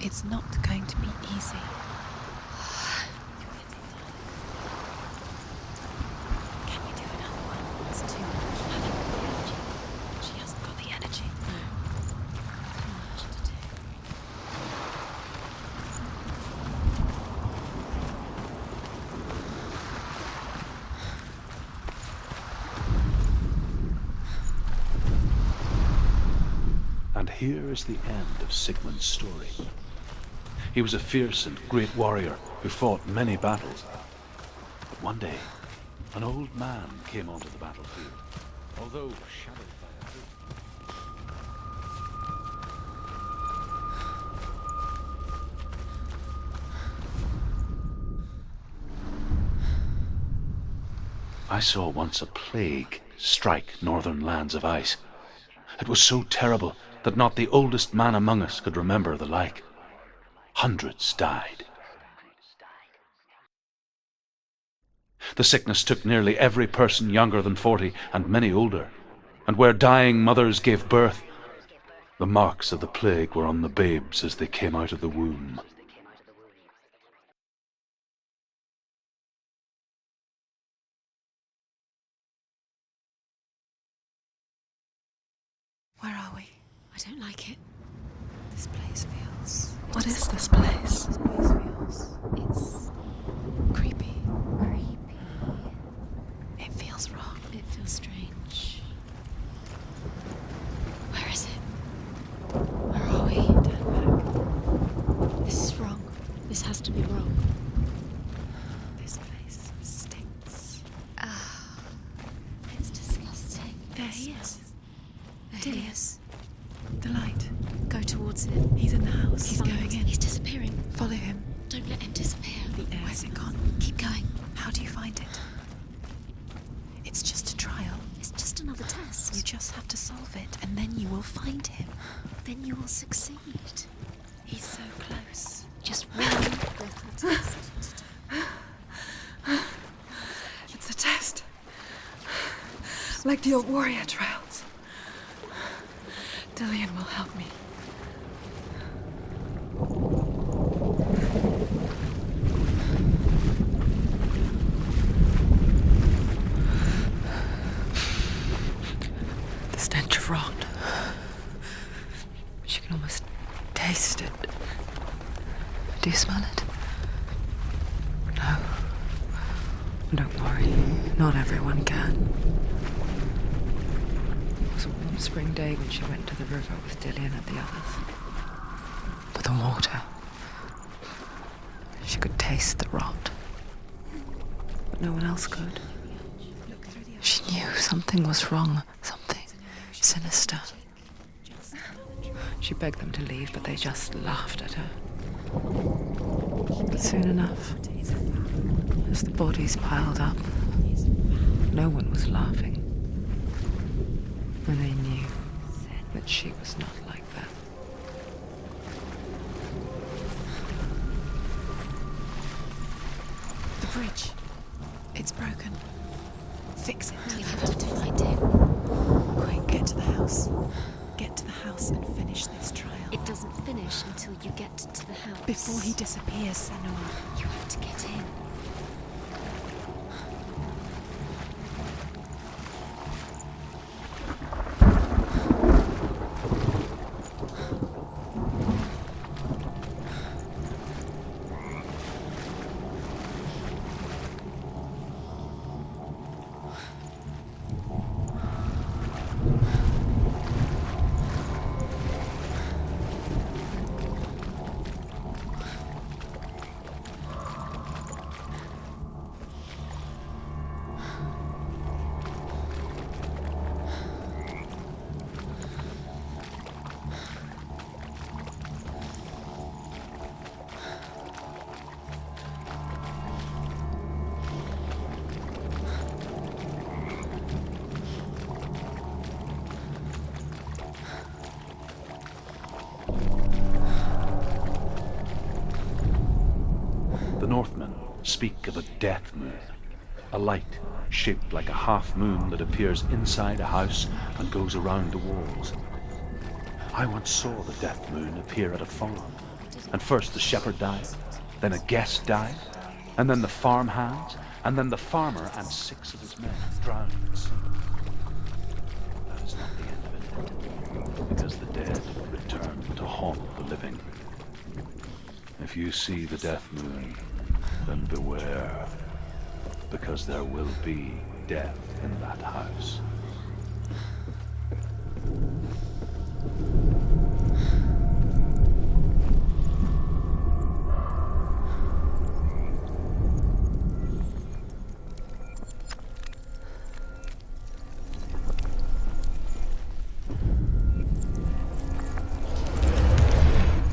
It's not going to be easy. Can you do another one? It's too much. I haven't got the energy. She hasn't got the energy. No. Too much to do. And here is the end of Sigmund's story. He was a fierce and great warrior who fought many battles. But one day, an old man came onto the battlefield, although shadowed by a tree. I saw once a plague strike northern lands of ice. It was so terrible that not the oldest man among us could remember the like. Hundreds died. The sickness took nearly every person younger than 40 and many older, and where dying mothers gave birth, the marks of the plague were on the babes as they came out of the womb. Where are we? I don't like it. This place feels... What is this place? This place feels... It's Creepy. creepy. It feels wrong. It feels strange. Where is it? Where are we? Turn back. This is wrong. This has to be wrong. This place stinks. It's disgusting. There he is. There he Dillian. is. The light. Go towards it. He's in the house. He's Find going it. in. He's disappearing. Follow him. Don't let him disappear. Where's it gone? Keep going. How do you find it? It's just a trial. It's just another test. You just have to solve it, and then you will find him. Then you will succeed. He's so close. Just one little test to do. It's a test. Like the old warrior trials. Dillian will help me. The stench of rot. She can almost taste it. Do you smell it? No. Don't worry. Not everyone can. It was a warm spring day when she went to the river with Dillian and the others. But the water. She could taste the rot. But no one else could. She knew something was wrong. Something sinister. She begged them to leave, but they just laughed at her. But soon enough, as the bodies piled up, no one was laughing. And they knew that she was not like that. The bridge. It's broken. Fix it. We have to find him. Quick, get to the house. Get to the house and finish this trial. It doesn't finish until you get to the house. Before he disappears, Senua. You have to get in. The Northmen speak of a death moon, a light shaped like a half moon that appears inside a house and goes around the walls. I once saw the death moon appear at a farm. And first the shepherd died, then a guest died, and then the farmhands, and then the farmer and 6 of his men drowned in the sea. That is not the end of it, because the dead return to haunt the living. If you see the death moon, then beware, because there will be death in that house.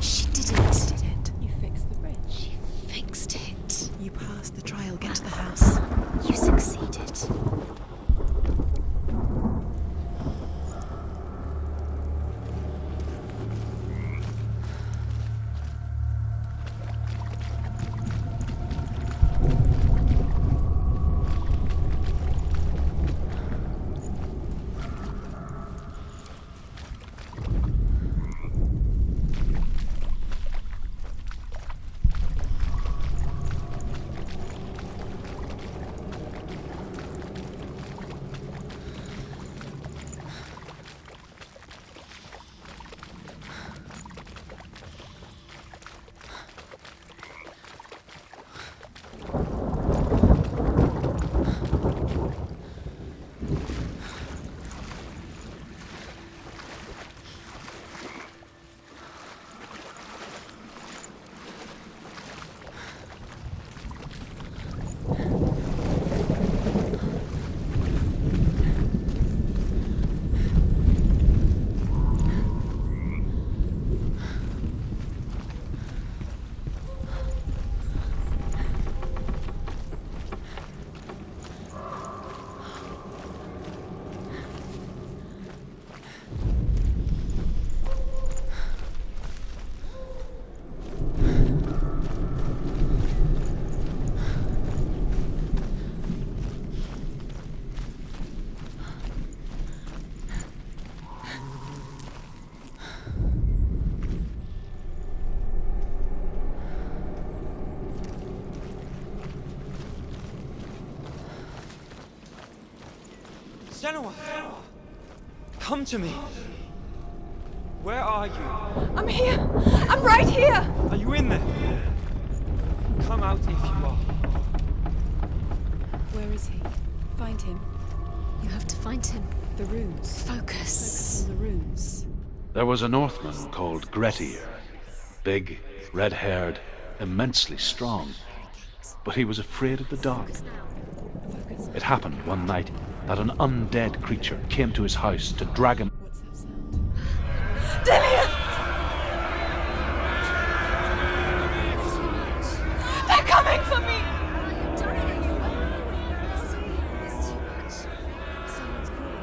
She did it. You fixed the bridge. She fixed it. You passed the trial. Get to the house. You succeeded. Genoa! Come to me! Where are you? I'm here. I'm right here. Are you in there? Come out if you are. Where is he? Find him. You have to find him. The runes. Focus. On the runes. There was a Northman called Grettir. Big, red-haired, immensely strong. But he was afraid of the dark. Focus. It happened one night that an undead creature came to his house to drag him. What's that sound? Dillian! They're coming for me! It's too much. Someone's calling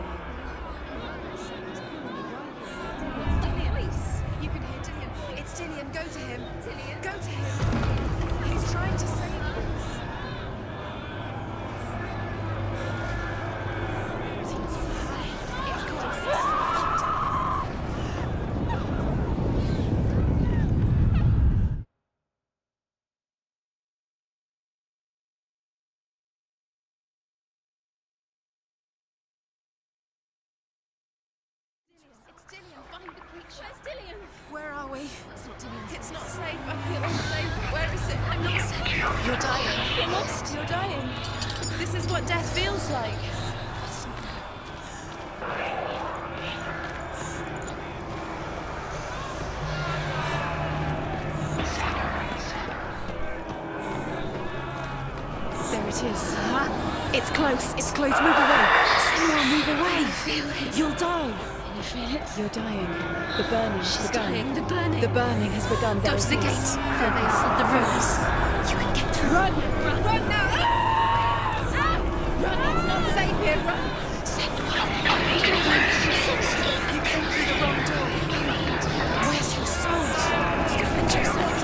It's the voice. you. You can hear Dillian. It's Dillian. Go to him. Dillian? Go to him. He's trying to save us. It's Dillian. Find the creature. It's Dillian. Where are we? It's not Dillian. It's not safe. I feel unsafe. Where is it? I'm not safe. You're dying. You're lost. You're dying. This is what death feels like. There it is. It's close. It's close. Move away. Samuel, move away. Feel it. You'll die. Can you feel it? You're dying. The burning has She's begun. dying. The burning. The burning has begun. Go There to it the is. gate. There they said the runes. You can get through. Run! Run now! Run! It's not safe here. Run! You came through the wrong door. Where's your soul? Defend yourself.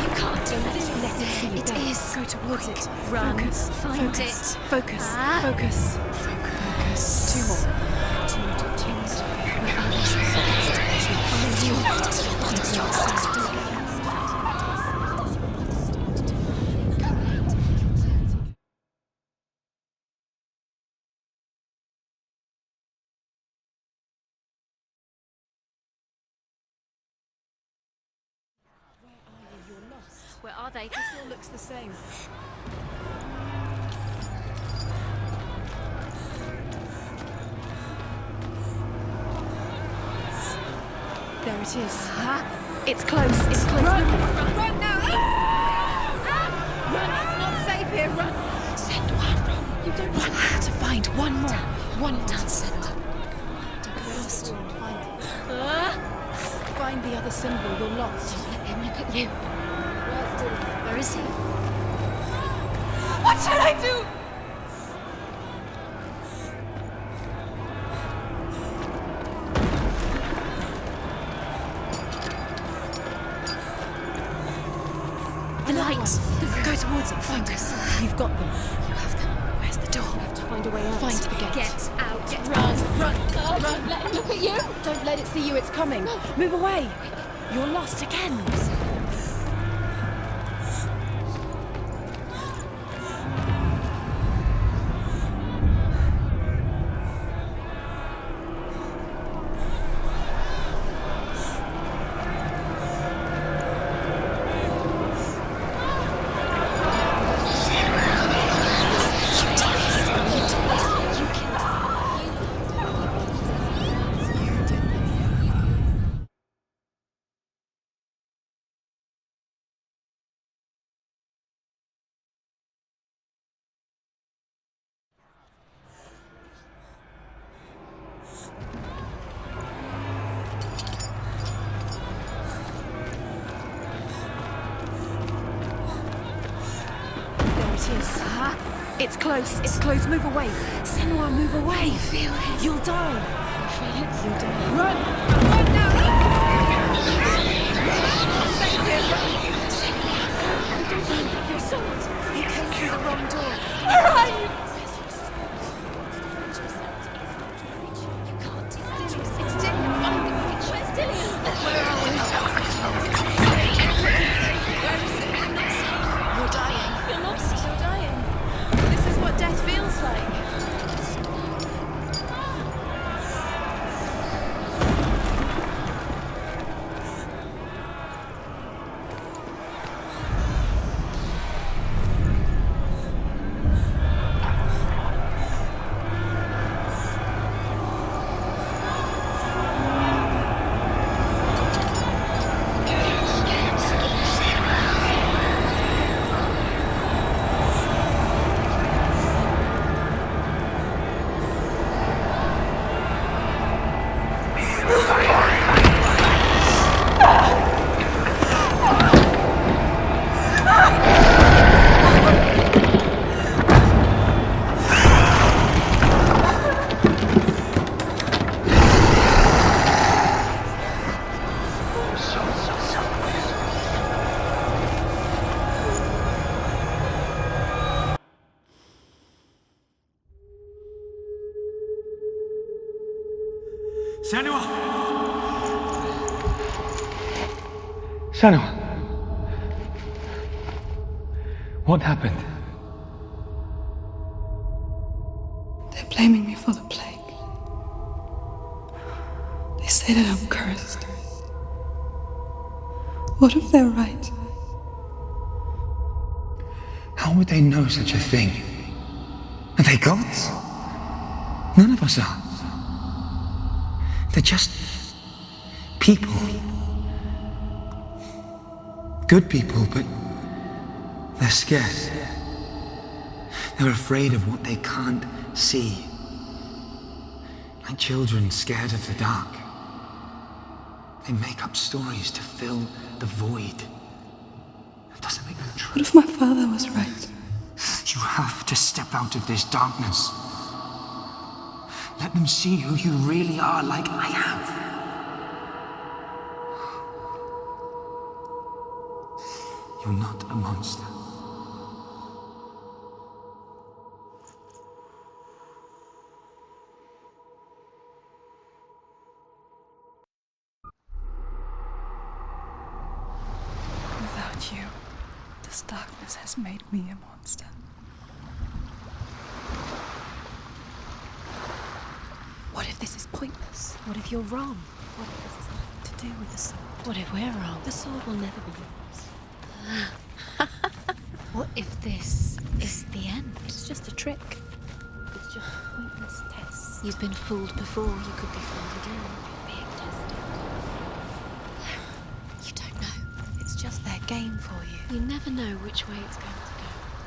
You can't do it. Let me see you It go. is. Go towards it. Run. Focus. Find Focus. it. Focus. Ah. Focus. Focus. Two more. Two more. Where are they? It's your fault. It's your fault. Where are they? This all looks the same. There it is. It's close. It's close. Run! Run. Run now! Run! It's not safe here. Run! Senua, run. You don't Run. want To find one more. One done, Senua. Don't get lost. Find the other symbol. You're lost. Let him look at you. Where is he? What should I do? The lights. Go towards it. Find us. You've got them. You have them. Where's the door? You have to find a way out. Find the gate. Get out. Run! Run! Let it look at you! Don't let it see you. It's coming. Move away. You're lost again. It's close. It's close. Move away. Senua, move away. Feel it. You'll die. Feel it. You'll die. Run! Run now! Don't run. Your sword. You came through the wrong door. Where are you? You can't. It's Dillian. Find him. Where's Dillian? Where are we? Where is it? You're dying. You're lost. You're dying. This is what death feels like. Senua! Senua! What happened? They're blaming me for the plague. They say that I'm cursed. What if they're right? How would they know such a thing? Are they gods? None of us are. They're just people. Good people, but they're scared. They're afraid of what they can't see. Like children scared of the dark. They make up stories to fill the void. That doesn't make them true. What if my father was right? You have to step out of this darkness. Let them see who you really are, like I have. You're not a monster. Without you, this darkness has made me a monster. What if this is pointless? What if you're wrong? What if this has nothing to do with the sword? What if we're wrong? The sword will never be yours. What if this is the end? It's just a trick. It's just a pointless test. You've been fooled before, you could be fooled again. Being tested. You don't know. It's just their game for you. You never know which way it's going to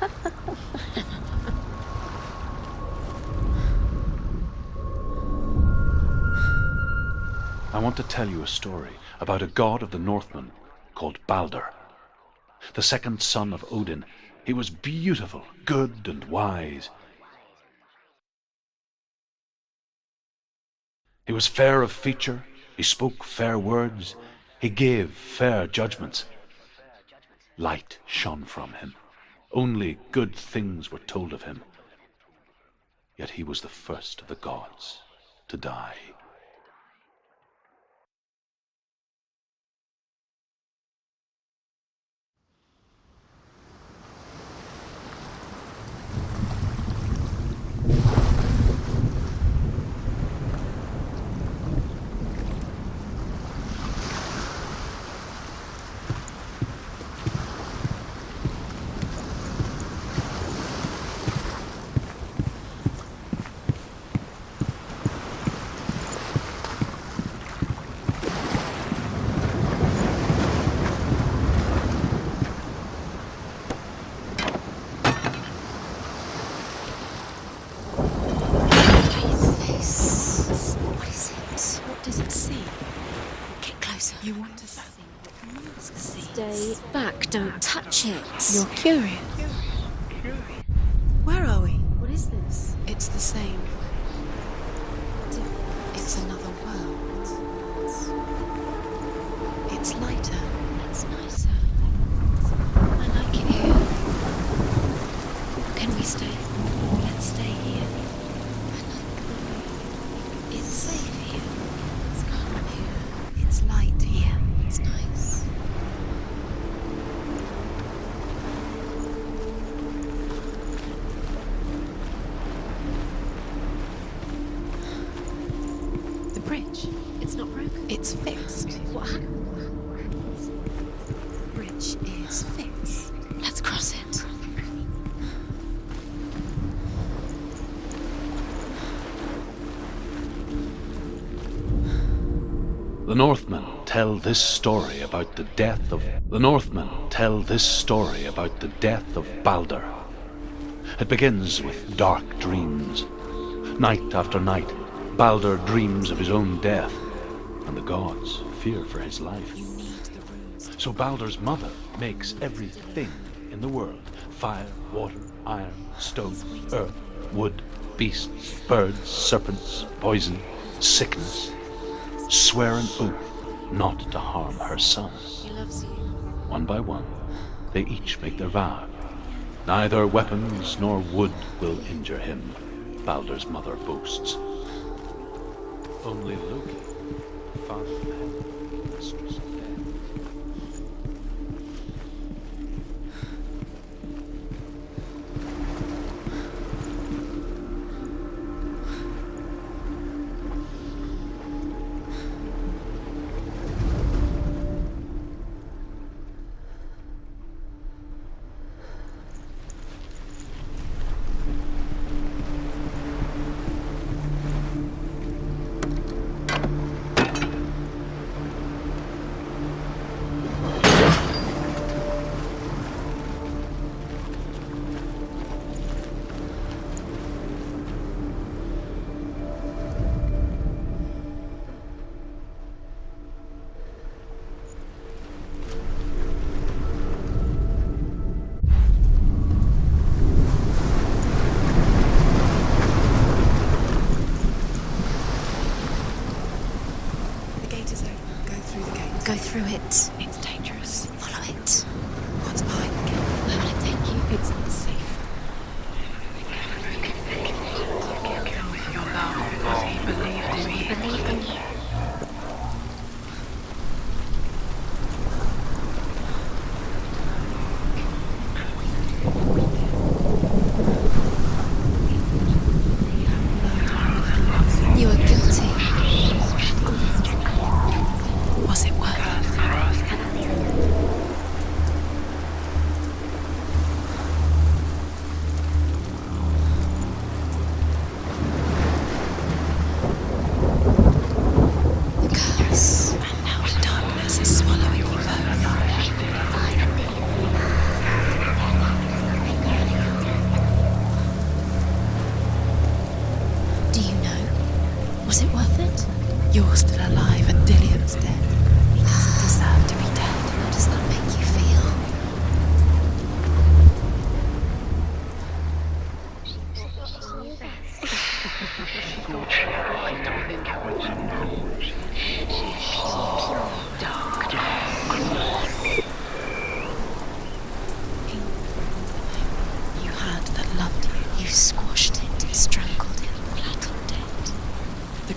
go. I want to tell you a story about a god of the Northmen called Balder. The second son of Odin. He was beautiful, good, and wise. He was fair of feature, he spoke fair words, he gave fair judgments. Light shone from him. Only good things were told of him. Yet he was the first of the gods to die. Stay back, don't touch it. You're curious. Where are we? What is this? It's the same. It's another world. It's lighter. It's nicer. I like it here. Can we stay? Let's stay here. I like the way it's safe here. It's calm here. It's light here. It's nice. The bridge. It's not broken. It's fixed. What happened? The bridge is fixed. Let's cross it. The Northmen tell this story about the death of Balder. It begins with dark dreams. Night after night, Balder dreams of his own death, and the gods fear for his life. So Balder's mother makes everything in the world: fire, water, iron, stone, earth, wood, beasts, birds, serpents, poison, sickness. Swear an oath not to harm her son. He loves you. One by one, they each make their vow. Neither weapons nor wood will injure him, Balder's mother boasts. Only Loki, father of heaven, mistress of death.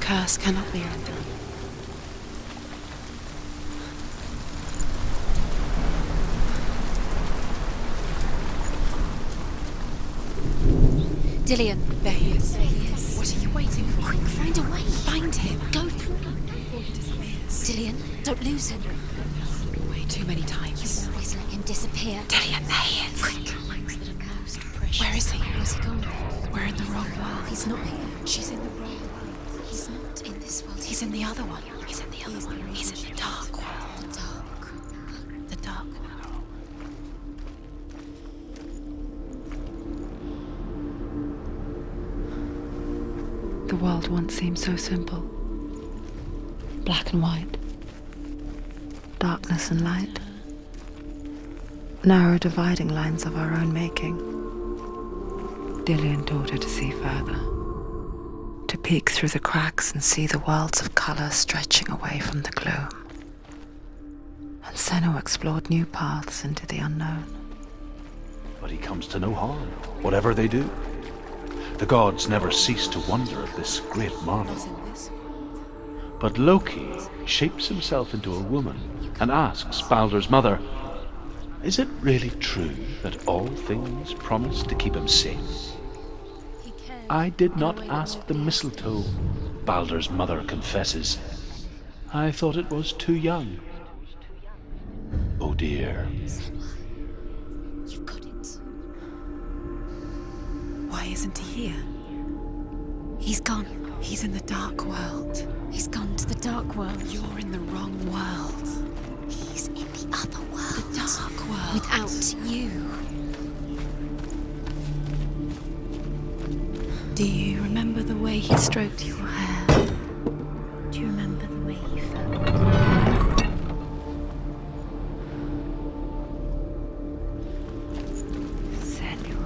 curse cannot be undone. Dillian. There he is. There he is. What are you waiting for? Quick, find a way. Find him. Go through before he disappears. Dillian, don't lose him. Way too many times. You always let him disappear. Dillian, there he is. Quick. That are most precious. Where is he? Where's he gone? We're in the wrong world. He's not here. She's in the wrong world. He's not in this world. He's in the other one. He's in the other one. He's in the dark world. the dark. The dark world. The world once seemed so simple. Black and white. Darkness and light. Narrow dividing lines of our own making. Dillian taught her to see further. To peek through the cracks and see the worlds of colour stretching away from the gloom. And Senno explored new paths into the unknown. But he comes to no harm, whatever they do. The gods never cease to wonder at this great marvel. But Loki shapes himself into a woman and asks Baldur's mother, is it really true that all things promise to keep him safe? I did not ask the mistletoe, Baldur's mother confesses. I thought it was too young. Oh dear. You've got it. Why isn't he here? He's gone. He's in the dark world. He's gone to the dark world. You're in the wrong world. He's in the other world. The dark world. Without you. Do you remember the way he stroked your hair? Do you remember the way he felt? Senor.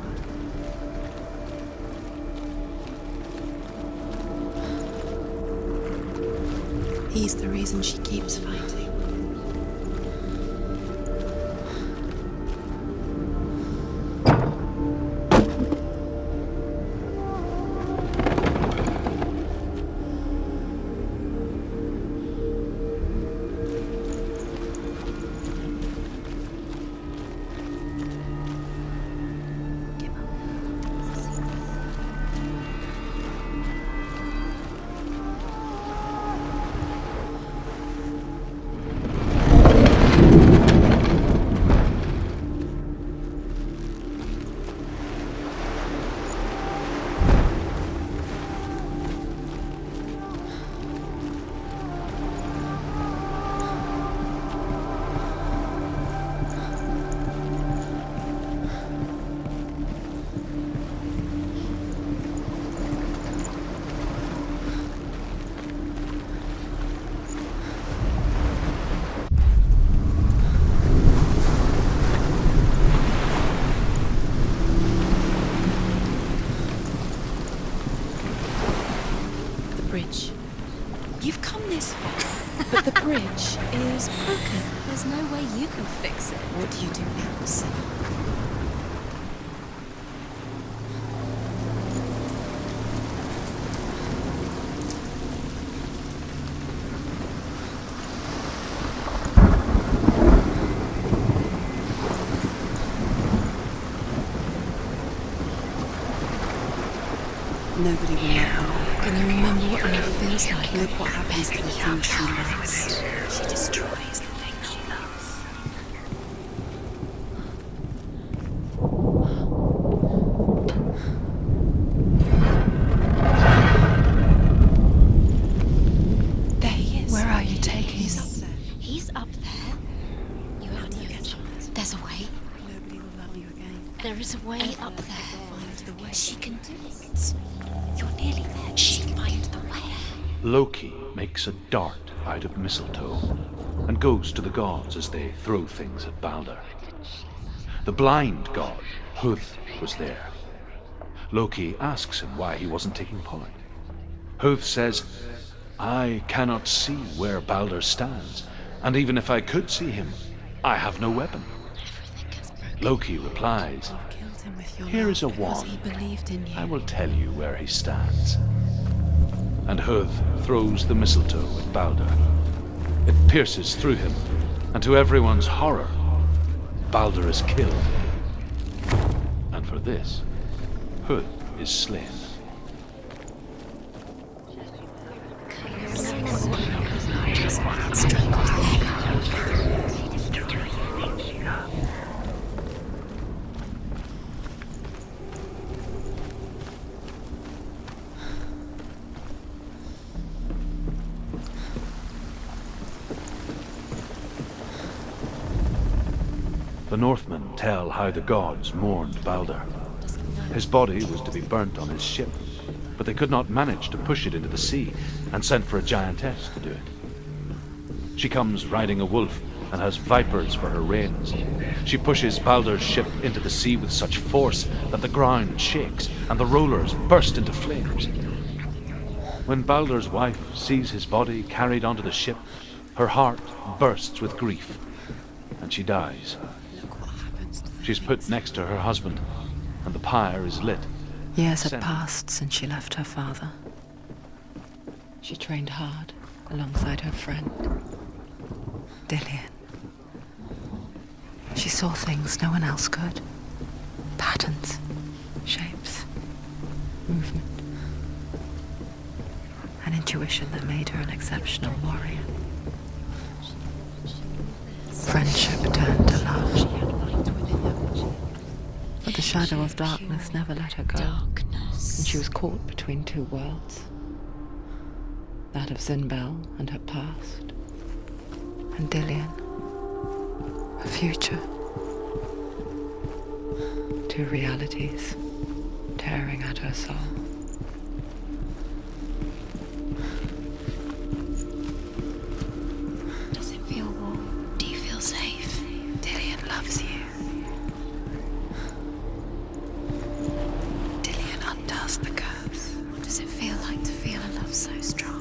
He's the reason she keeps fighting. Bridge. You've come this far, but the bridge is broken. There's no way you can fix it. What do you do now, Senno? Nobody will love her. Can you remember what love feels like? Look what happens to the things she loves. She destroys the things she loves. There he is. Where are you taking? He's up there. He's up there. You have to get There's a way. Nobody will love you again. There is a way up there. Find the way. She can do it. You're nearly there. She can find the way. Loki makes a dart out of mistletoe and goes to the gods as they throw things at Baldur. The blind god, Huth, was there. Loki asks him why he wasn't taking part. Huth says, I cannot see where Baldur stands, and even if I could see him, I have no weapon. Loki replies, Killed him with your here love is a because wand. he believed in you. I will tell you where he stands. and Huth throws the mistletoe at Balder. It pierces through him, and to everyone's horror, Balder is killed. And for this, Huth is slain. The Northmen tell how the gods mourned Balder. His body was to be burnt on his ship, but they could not manage to push it into the sea, and sent for a giantess to do it. She comes riding a wolf and has vipers for her reins. She pushes Balder's ship into the sea with such force that the ground shakes and the rollers burst into flames. When Balder's wife sees his body carried onto the ship, her heart bursts with grief, and she dies. She's put next to her husband, and the pyre is lit. Years had passed since she left her father. She trained hard alongside her friend, Dillian. She saw things no one else could. Patterns, shapes, movement. An intuition that made her an exceptional warrior. Friendship turned to love. But the shadow of darkness never let her go. And she was caught between two worlds. That of Zinbel and her past. And Dillian, her future. Two realities tearing at her soul. Does it feel warm? Do you feel safe? Dillian loves you. Dillian undoes the curse. What does it feel like to feel a love so strong?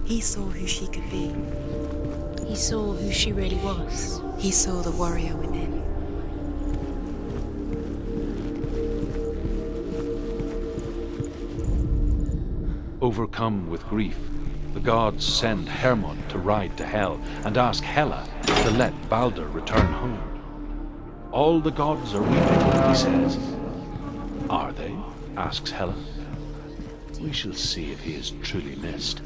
He saw who she could be. He saw who she really was. He saw the warrior within. Overcome with grief, the gods send Hermod to ride to Hell and ask Hela to let Balder return home. All the gods are weeping, he says. Are they? Asks Hela. We shall see if he is truly missed.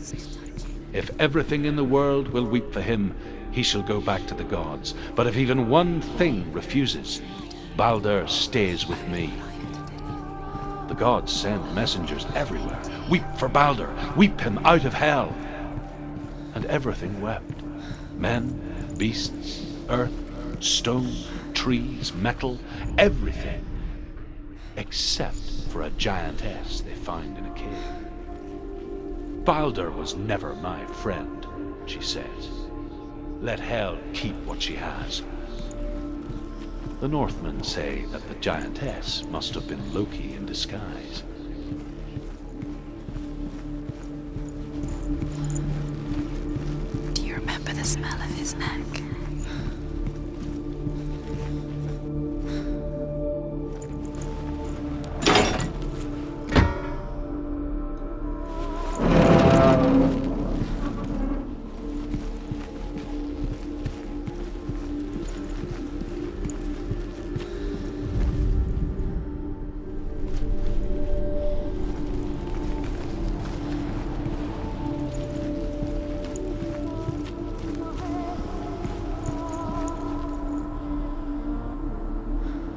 If everything in the world will weep for him, he shall go back to the gods. But if even one thing refuses, Balder stays with me. The gods send messengers everywhere. Weep for Balder, weep him out of hell. And everything wept. Men, beasts, earth, stone, trees, metal, everything. Except for a giantess they find in a cave. Balder was never my friend, she says. Let Hel keep what she has. The Northmen say that the giantess must have been Loki in disguise. Do you remember the smell of his neck?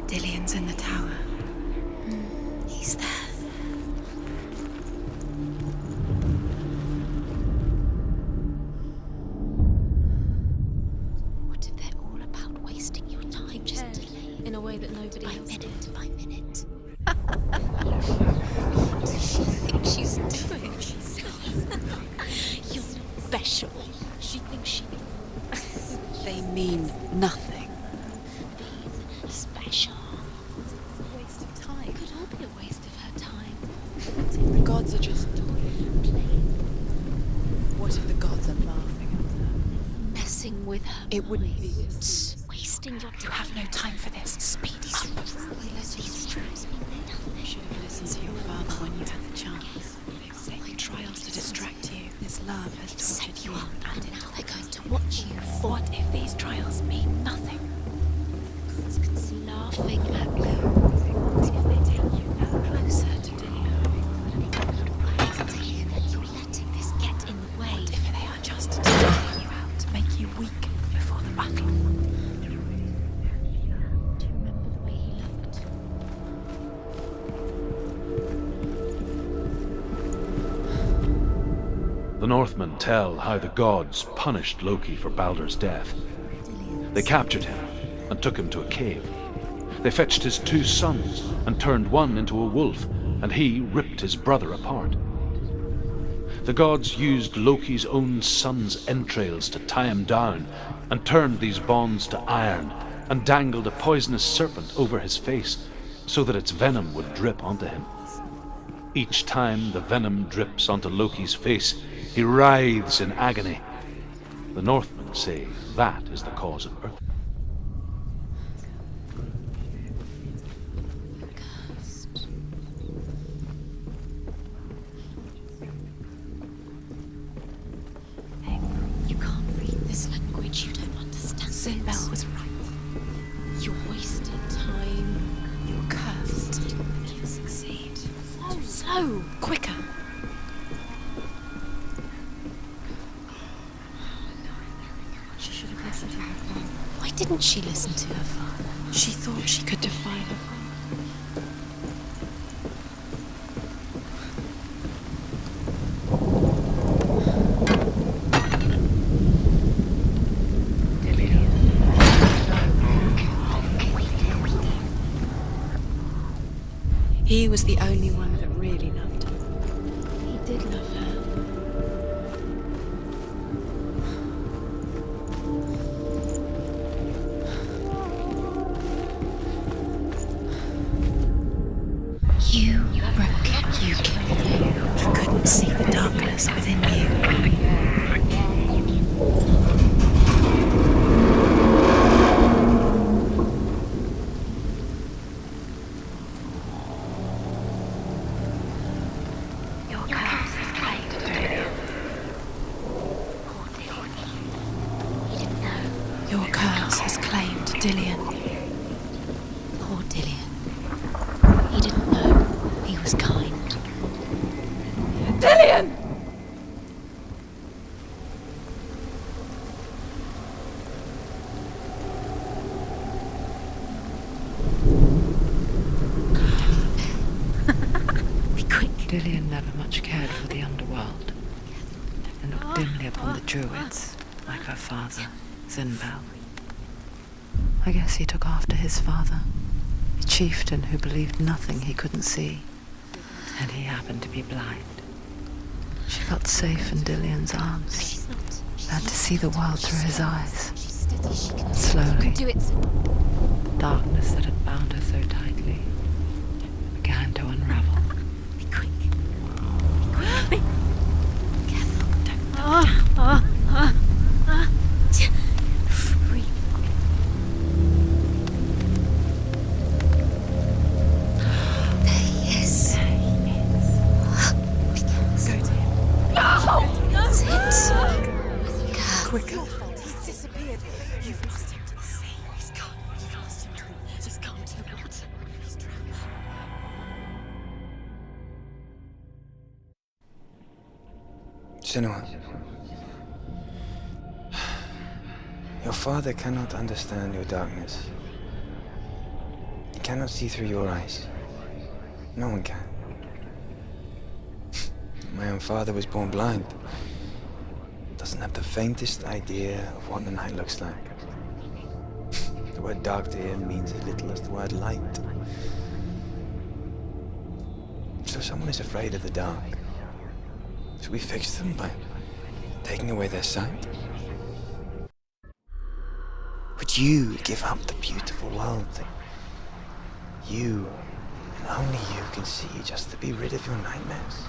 Dillian's in the tower. He's there. What if they're all about wasting your time? Just delay In a way that nobody by else minute by minute. did. do it. You're special. She thinks she... They mean nothing. Being special. It's a waste of time. It could all be a waste of her time. The gods are just Playing. What if the gods are laughing at her? Messing with her. It wouldn't be mind. this. Wasting your time. You have no time for this. Speed up. These trials mean nothing. You should have listened to your father when you had the chance. They've set you trials to distract you. This love has tortured Set you. you up, and now they're going to watch you fall. What if these trials mean nothing? Laughing at you. What if they take you closer to Dillian? You're letting this get in the way. What if they are just to tire you out, to make you weak before the battle? Do you remember the way he looked? The Northmen tell how the gods punished Loki for Baldur's death. They captured him and took him to a cave. They fetched his 2 sons and turned one into a wolf, and he ripped his brother apart. The gods used Loki's own son's entrails to tie him down, and turned these bonds to iron, and dangled a poisonous serpent over his face, so that its venom would drip onto him. Each time the venom drips onto Loki's face, he writhes in agony. The Northmen say that is the cause of earth. You can't read this language. You don't understand. Sinbel was right. You're wasting time. You're cursed. You succeed. So Quicker. She should have listened to her father. why didn't she listen to her father? She thought she could defy her father. He was the only one that really loved her. He did love her. You broke it. You killed him. I couldn't see the darkness within you. Your curse is claimed to Dillian. Poor Dillian. He didn't know. Your curse has claimed Dillian. Poor Dillian. He didn't know. He was kind. Dillian! Be quick. Dillian never much cared for the underworld, and looked dimly upon the druids, like her father, Sinbel. I guess he took after his father, a chieftain who believed nothing he couldn't see, and he happened to be blind. She felt safe in Dillian's arms, She's not. learned to see the world through his eyes. She's steady. She can Slowly, do it. darkness that had bound her so tightly began to unravel. Be quick. Be quick. Be careful. Don't. Breathe. There he is. Go to him. That's it. Quicker. He's disappeared. You've lost him to the sea. He's gone. You've lost him. He's gone to the water. He's drowned. Senua, your father cannot understand your darkness. He cannot see through your eyes. No one can. My own father was born blind. Doesn't have the faintest idea of what the night looks like. The word dark to him means as little as the word light. So someone is afraid of the dark. Should we fix them by taking away their sight? Would you give up the beautiful world that you and only you can see just to be rid of your nightmares?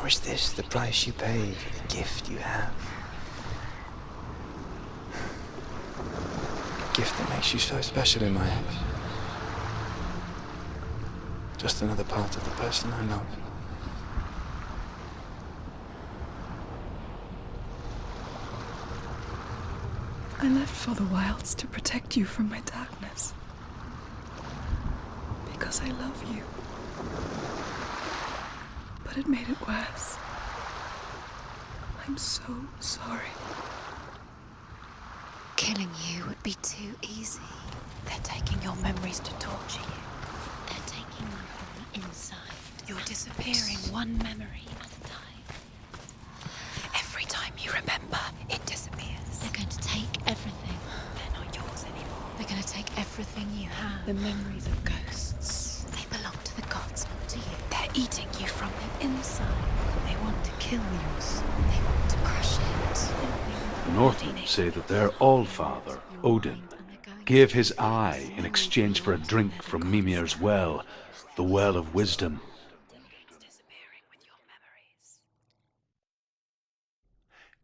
Or is this the price you pay for the gift you have? A gift that makes you so special in my eyes. Just another part of the person I love. I left for the wilds to protect you from my darkness. Because I love you. But it made it worse. I'm so sorry. Killing you would be too easy. They're taking your memories to torture you. They're taking you from the inside. You're disappearing one memory at a time. Every time you remember, it disappears. They're going to take everything. They're not yours anymore. They're going to take everything you have. The memories of ghosts. They belong to the gods, not to you. They're eating you from the inside. They want to kill your soul. They want to crush it. The Northmen say that their Allfather, Odin, gave his eye in exchange for a drink from Mimir's well, the well of wisdom.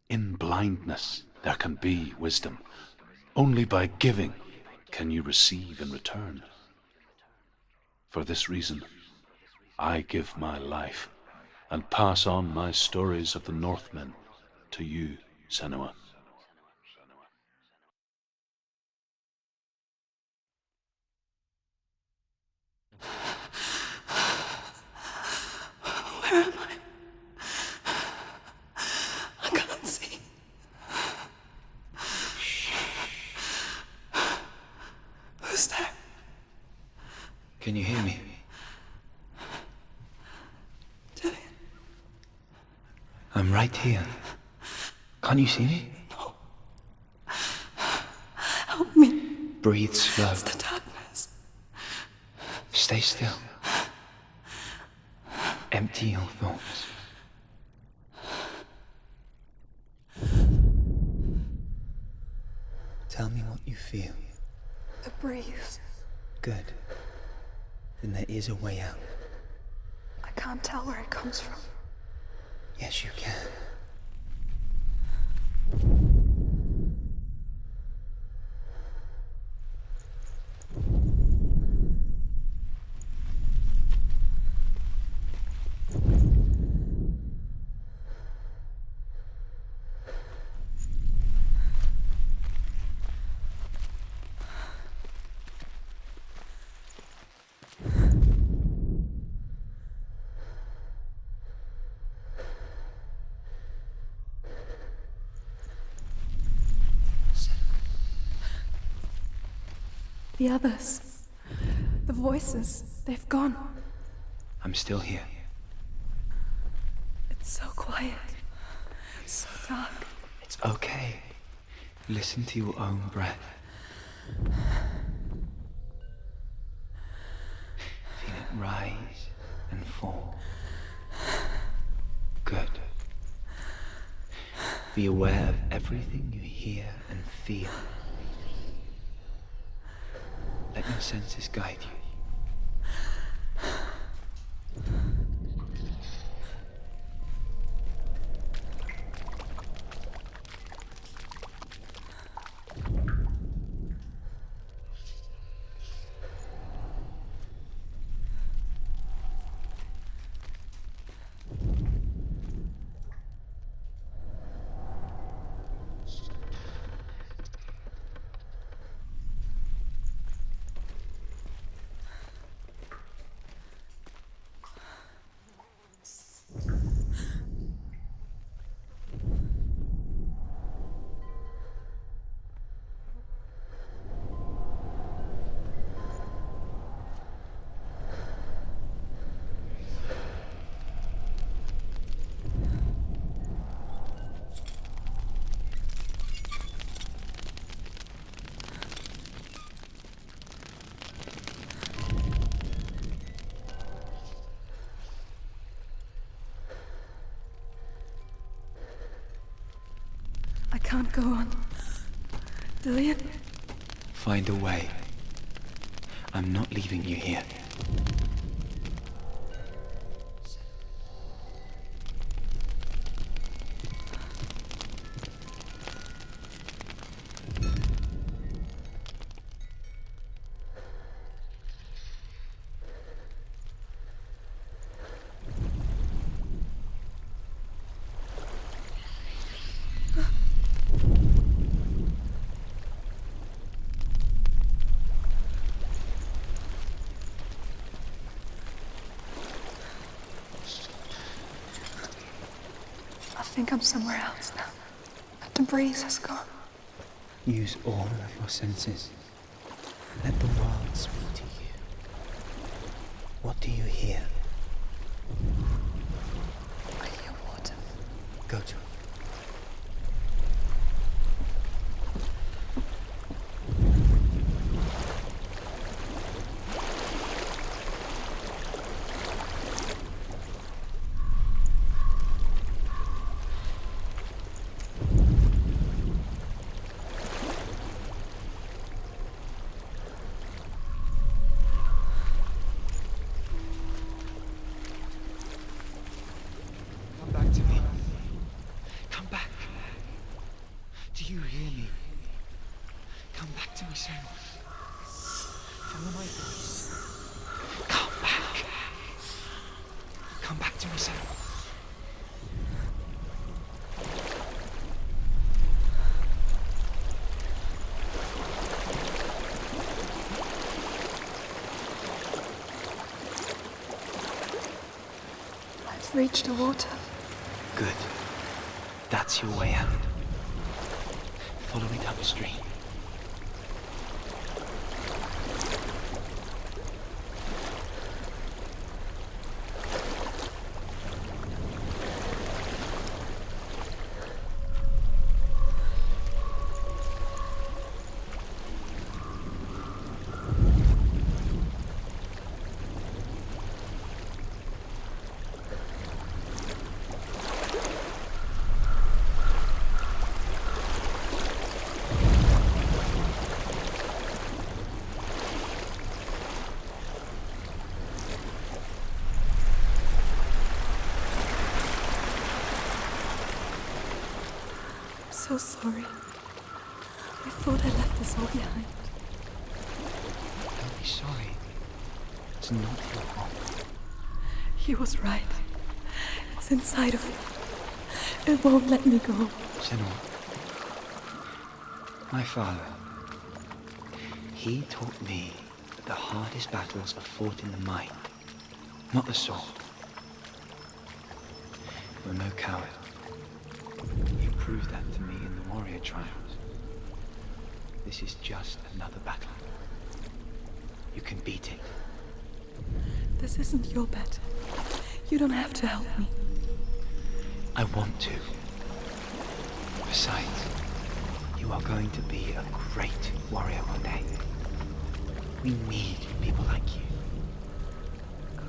In blindness there can be wisdom. Only by giving can you receive in return. For this reason, I give my life and pass on my stories of the Northmen to you, Senua. Where am I? I can't see. Who's there? Can you hear me? Dillian. I'm right here. Can't you see me? No. Help me. Breathe slow. It's the darkness. Stay still. Empty your thoughts. Tell me what you feel. The breeze. Good. Then there is a way out. I can't tell where it comes from. Yes, you can. The others. The voices. They've gone. I'm still here. It's so quiet. So dark. It's okay. Listen to your own breath. Feel it rise and fall. Good. Be aware of everything you hear and feel. Let your senses guide you. can't go on. Dillian? Find a way. I'm not leaving you here. I think I'm somewhere else now. The breeze has gone. Use all of your senses. Let the world speak to you. What do you hear? I hear water. Go to it. Come back to me. Come back. Do you hear me? Come back to me, Sam. Follow my voice. Come back. Come back to me, Sam. I've reached the water. Good. That's your way out. Follow me downstream. So sorry. I thought I left this all behind. Don't be sorry. It's not your fault. He was right. It's inside of me. It won't let me go. Senor, my father, he taught me that the hardest battles are fought in the mind, not the sword. You're no coward. You proved that to me in the warrior trials. This is just another battle. You can beat it. This isn't your battle. You don't have to help me. I want to. Besides, you are going to be a great warrior one day. We need people like you.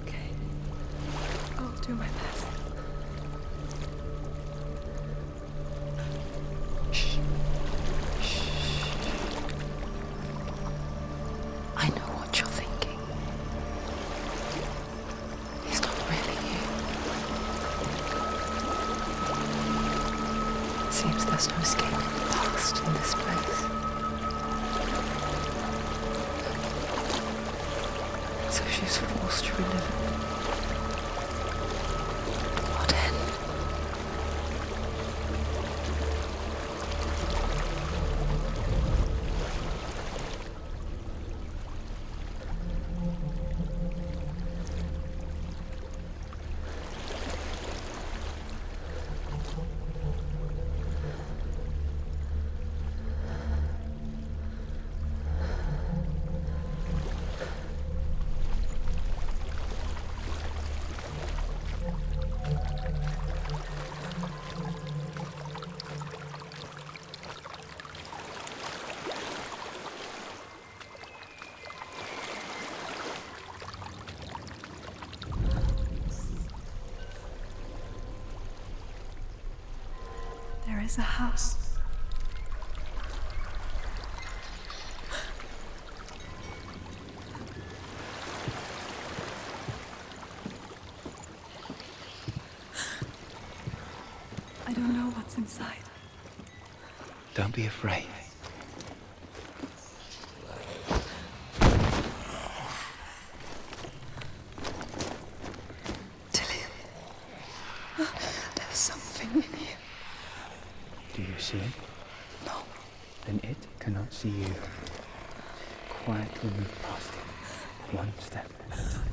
Okay. I'll do my best. I know what you're thinking. He's not really here. It seems there's no escaping the past in this place. So she's forced to relive it. What end? There is a house what's inside. Don't be afraid. Tilly, there's something in here. Do you see it? No. Then it cannot see you. Quietly move past it, one step at a time.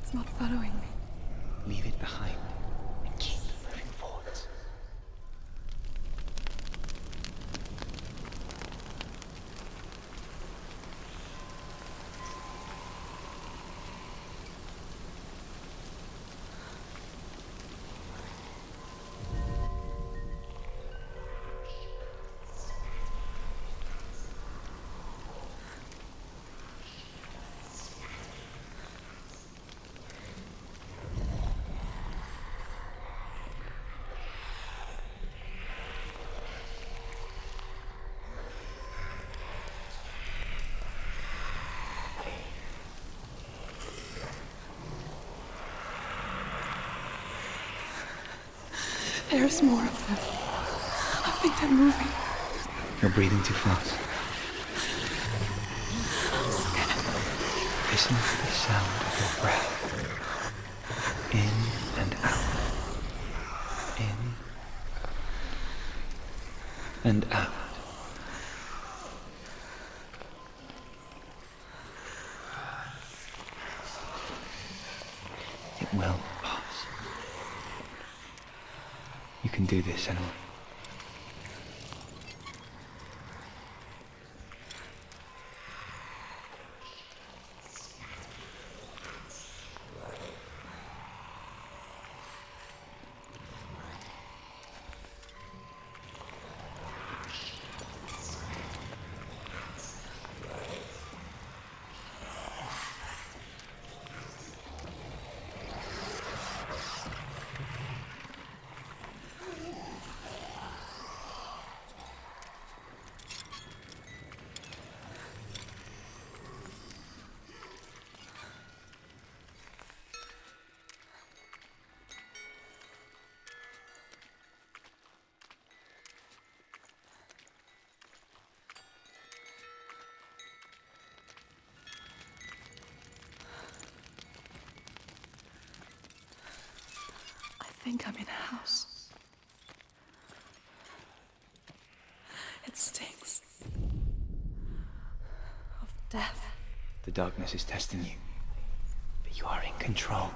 It's not following me. Leave it behind and keep moving forwards. There's more of them. I think they're moving. You're breathing too fast. Listen to the sound of your breath. In and out. In and out. It will pass. You can do this, Senua. think I'm in a house. It stinks of death. The darkness is testing you, but you are in control.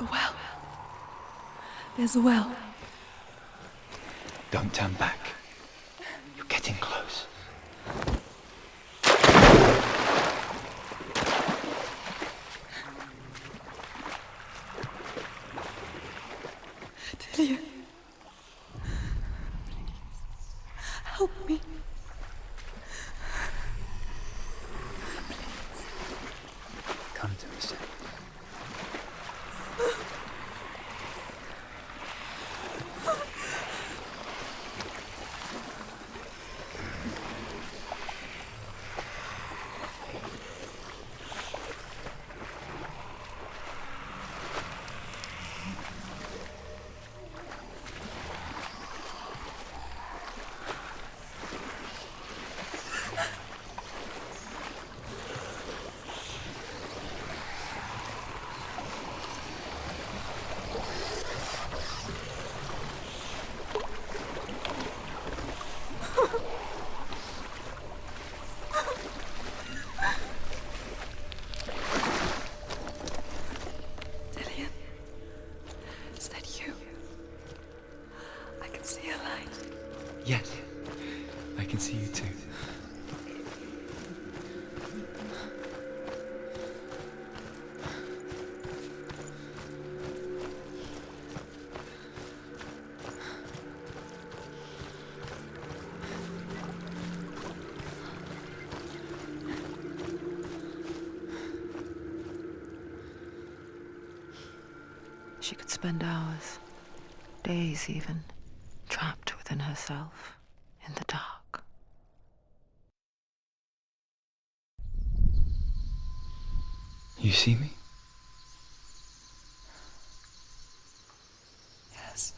A well. There's a well. Don't turn back. You're getting close. Delia. Help me. Come to me, Sam. Dillian, is that you? I can see a light. Yes, I can see you too. She could spend hours, days even, trapped within herself, in the dark. You see me? Yes.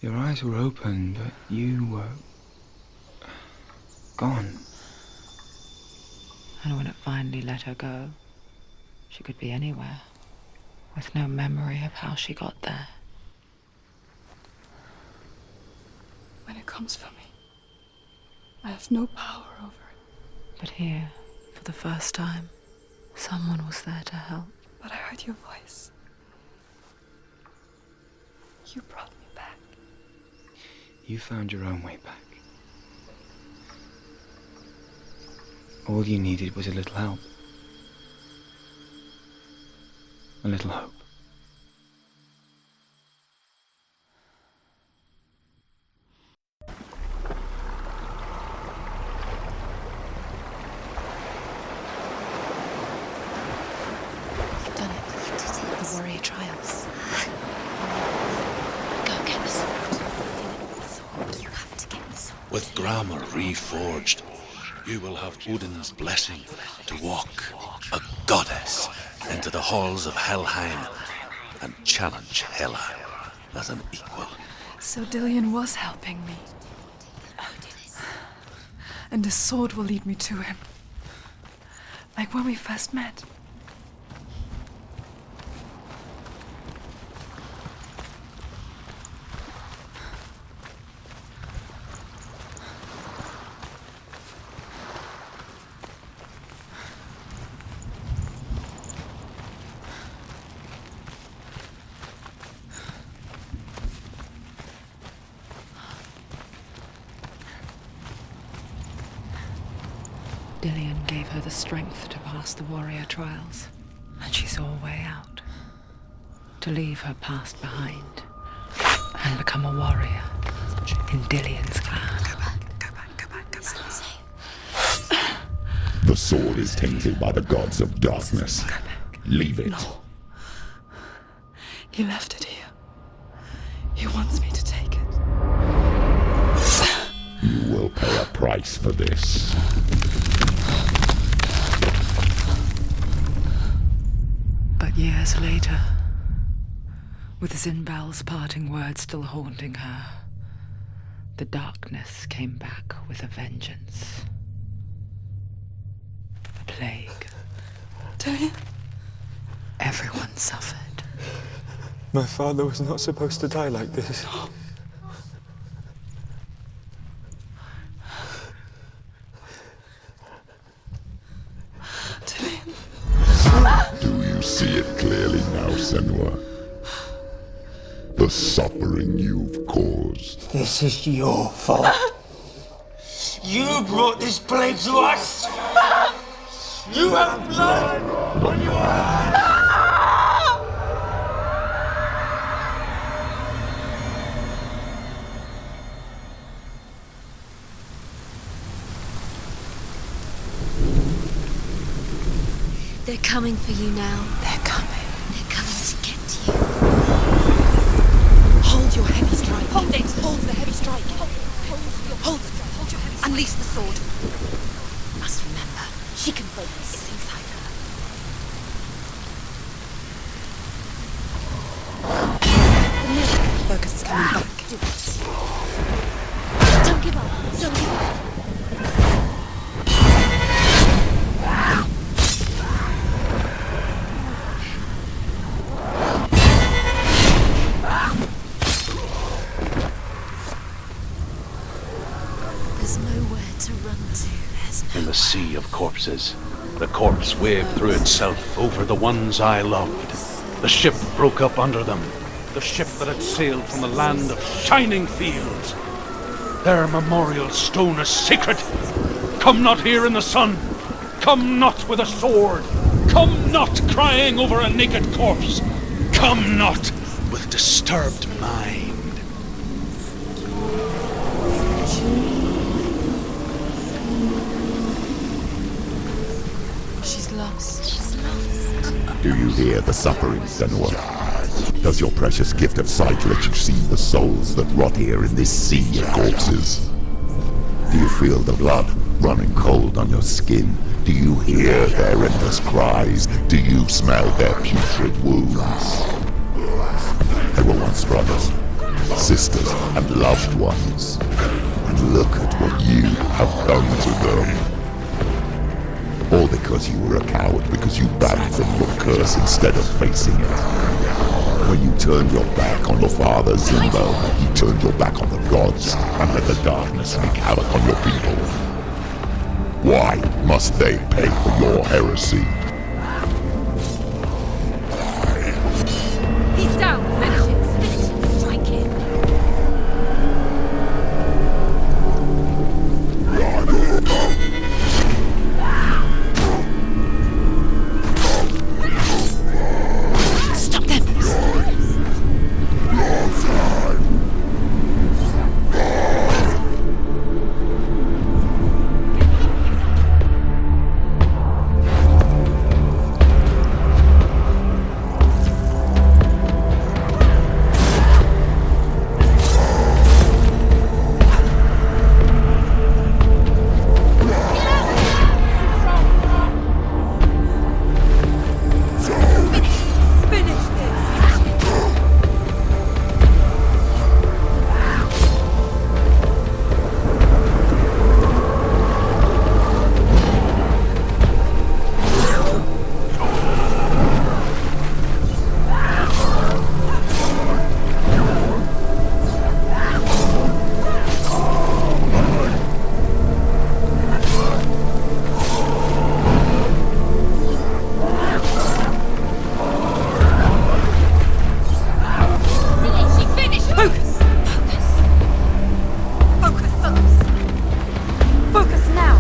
Your eyes were open, but you were gone. And when it finally let her go, she could be anywhere, with no memory of how she got there. When it comes for me, I have no power over it. But here, for the first time, someone was there to help. But I heard your voice. You brought me back. You found your own way back. All you needed was a little help. A little hope. You've done it. You did it. The warrior triumphs. Go get the sword. You have to get the sword. With grammar reforged, you will have Odin's blessing to walk, a goddess, into the halls of Helheim and challenge Hela as an equal. So Dillian was helping me. And the sword will lead me to him. Like when we first met. Dillian gave her the strength to pass the warrior trials, and she saw a way out. To leave her past behind and become a warrior in Dillian's clan. Go back. It's not safe. The sword is tainted by the gods of darkness. Leave it. No. He left it here. He wants me to take it. You will pay a price for this. But years later, with Zinbal's parting words still haunting her, the darkness came back with a vengeance. A plague. Dillian? Everyone suffered. My father was not supposed to die like this. Dillian? Do you see it clearly now, Senua? The suffering you've caused. This is your fault. You brought this plague to us. You have blood on your hands. They're coming for you now. They're coming. They're coming to get you. Hold your heavy strike. Hold it. Hold the heavy strike. Hold it. Hold your heavy strike. Unleash the sword. Must remember, she can focus. It's inside her. The focus is coming back. Do it. Don't give up. Don't give up. There's nowhere to run to. There's In the sea of corpses, the corpse waved through itself over the ones I loved. The ship broke up under them. The ship that had sailed from the land of shining fields. Their memorial stone is sacred. Come not here in the sun. Come not with a sword. Come not crying over a naked corpse. Come not with disturbed mind. She's lost. She's lost. Do you hear the suffering, Senua? Does your precious gift of sight let you see the souls that rot here in this sea of corpses? Do you feel the blood running cold on your skin? Do you hear their endless cries? Do you smell their putrid wounds? They were once brothers, sisters, and loved ones. And look at what you have done to them. All because you were a coward, because you backed from your curse instead of facing it. When you turned your back on your father, Zimbo, you turned your back on the gods and let the darkness wreak havoc on your people. Why must they pay for your heresy? He's down. Finish it. Finish it. Strike him. Stop them. Finish this. She finished. Focus. Focus. Focus. Focus now.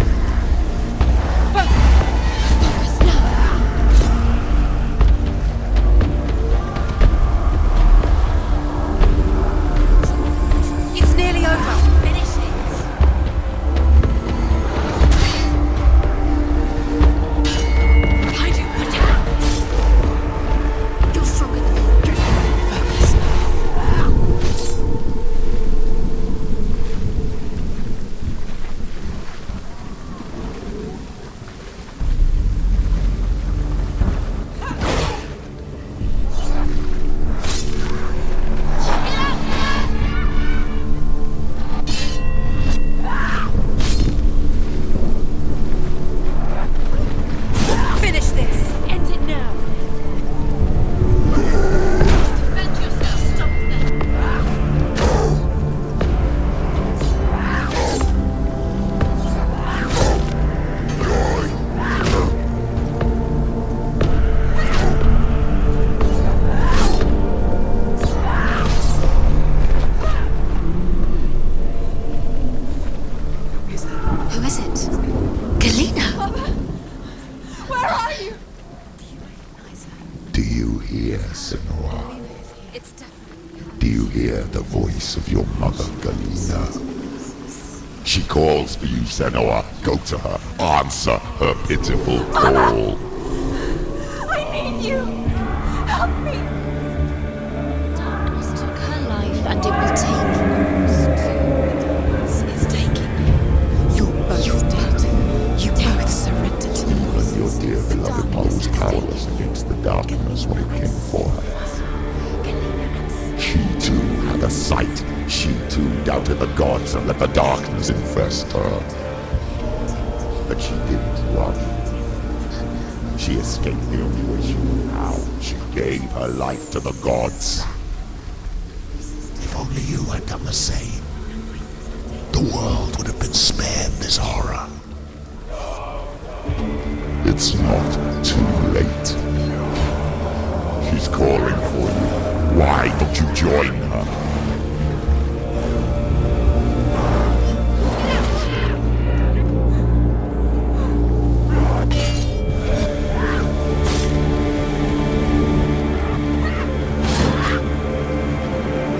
is it? Galena! Where are you? Do you hear, Senua? It's definitely Do you hear the voice of your mother, Galena? She calls for you, Senua. Go to her. Answer her pitiful call. I need you! Help me! Darkness took her life, and it will take yours too. It's taking you. You're both dead. You both surrendered to the But voices. your dear beloved mother was powerless against the darkness when it came for her. She too had a sight. She too doubted the gods and let the darkness infest her. But she didn't run. She escaped the only way she knew how. She gave her life to the gods. If only you had done the same, the world would have been spared this horror. It's not too late. She's calling for you. Why don't you join her?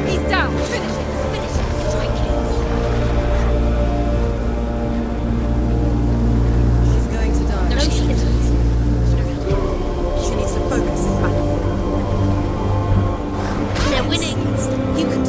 He's down! Finish it! Finish it! Strike him! She's going to die. No, she isn't. She needs to focus in battle. They're winning. You can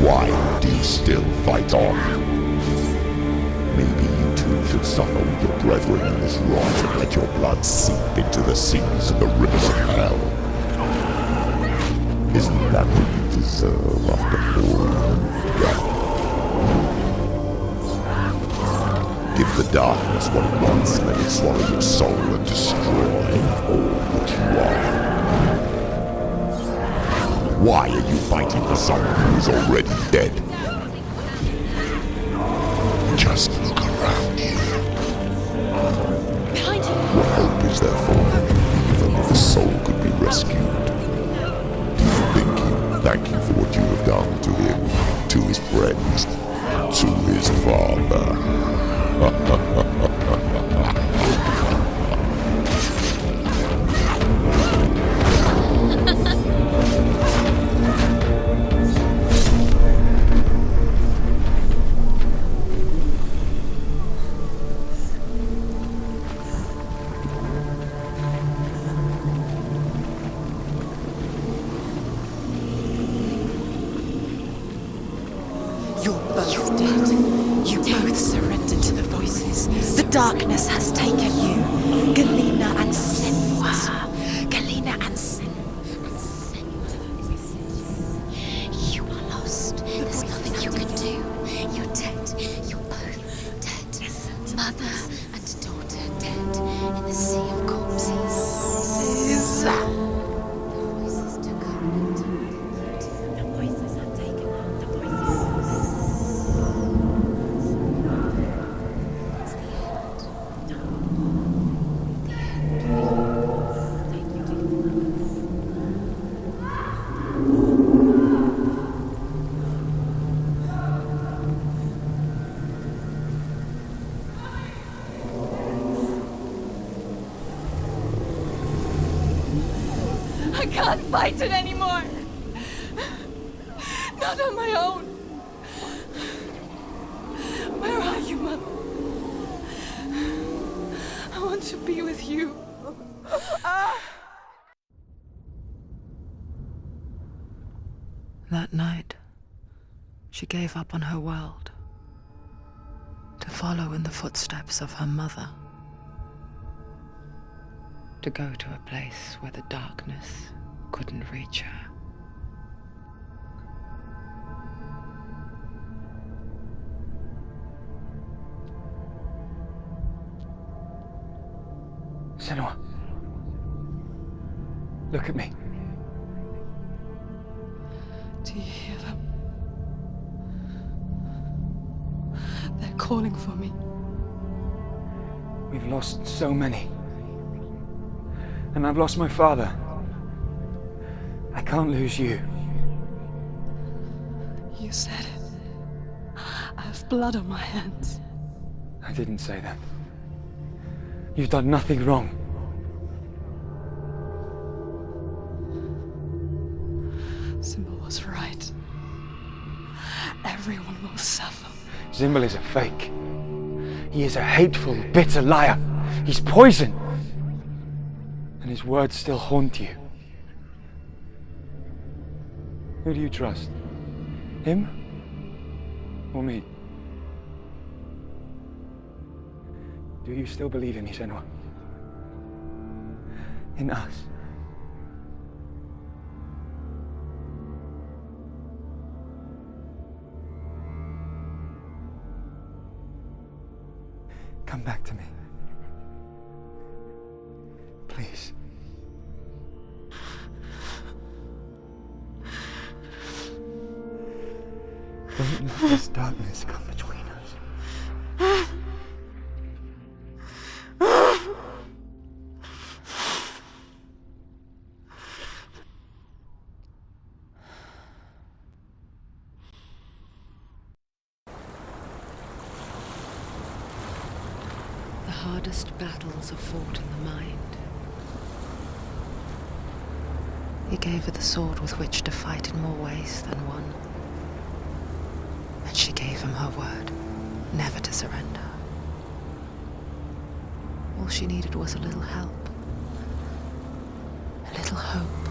Why do you still fight on? Maybe you too should suffer with your brethren in this rot and let your blood seep into the seas and the rivers of hell. Isn't that what you deserve after all you've done? Give the darkness what it wants, let it swallow your soul and destroy all that you are. Why are you fighting for someone who is already dead? Just look around you. Behind you! What hope is there for him, even if the soul could be rescued? Do you think he will thank you for what you have done to him, to his friends, to his father? You're both dead. You both surrendered to the voices. The darkness has taken you. Galena and Senua. Galena and You are lost. There's nothing you can do. You're dead. You're both dead. Mother and daughter dead in the sea of corpses. The voices took her and took you. The voices have taken her. The voices. It's the end. The end. Take you to your mother. I can't fight it anymore! Not on my own! Where are you, Mother? I want to be with you. That night, she gave up on her world to follow in the footsteps of her mother, to go to a place where the darkness couldn't reach her. Senua. Look at me. Do you hear them? They're calling for me. We've lost so many. And I've lost my father. I can't lose you. You said it. I have blood on my hands. I didn't say that. You've done nothing wrong. Symbol was right. Everyone will suffer. Zimbel is a fake. He is a hateful, bitter liar. He's poison. And his words still haunt you. Who do you trust? Him? Or me? Do you still believe in me, Senua? In us? Come back to me. Please. Don't let this darkness come between us. The hardest battles are fought in the mind. He gave her the sword with which to fight in more ways than one. And she gave him her word, never to surrender. All she needed was a little help, a little hope.